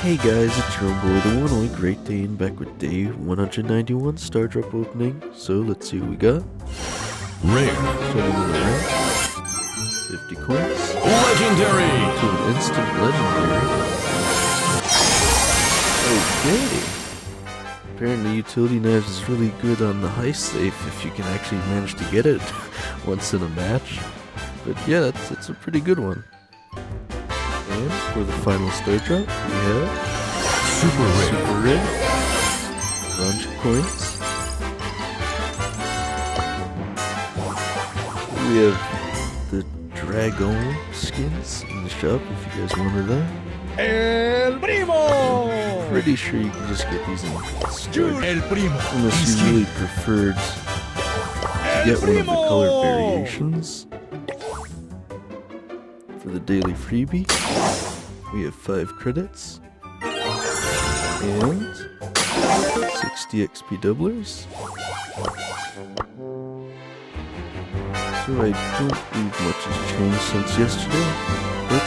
Hey guys, it's your boy, the one only Great Dane, back with day 191 Star Drop opening. So let's see what we got. Rare. Starting with a rare. 50 coins. Legendary. To an instant legendary. Okay. Apparently utility knives is really good on the high safe if you can actually manage to get it once in a match. But yeah, it's a pretty good one. And for the final star drop, we have Super rare. Super Rare, bunch of coins. We have the Dragon skins in the shop if you guys wanted that. El Primo! Pretty sure you can just get these in store, El Primo! unless you really preferred to get one of the color variations. For the daily freebie, we have 5 credits and 60 XP doublers. So I don't believe much has changed since yesterday, but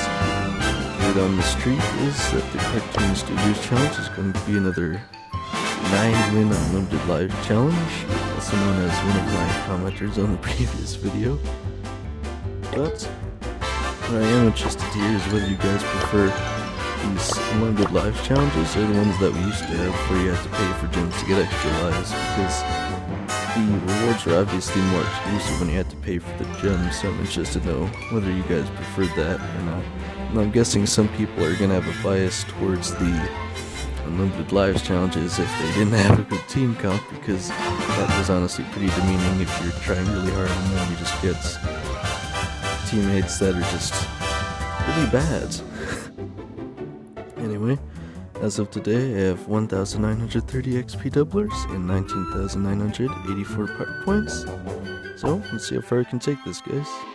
word on the street is that the Cartoon Studios Challenge is going to be another 9-win unlimited live challenge, also known as one of my commenters on the previous video. But what I am interested to hear is whether you guys prefer these unlimited lives challenges or the ones that we used to have where you had to pay for gems to get extra lives, because the rewards are obviously more exclusive when you had to pay for the gems, so I'm interested to know whether you guys preferred that or not. And I'm guessing some people are going to have a bias towards the unlimited lives challenges if they didn't have a good team count, because that was honestly pretty demeaning if you're trying really hard and then you just get teammates that are just really bad. Anyway, as of today, I have 1,930 XP doublers and 19,984 power points. So, let's see how far I can take this, guys.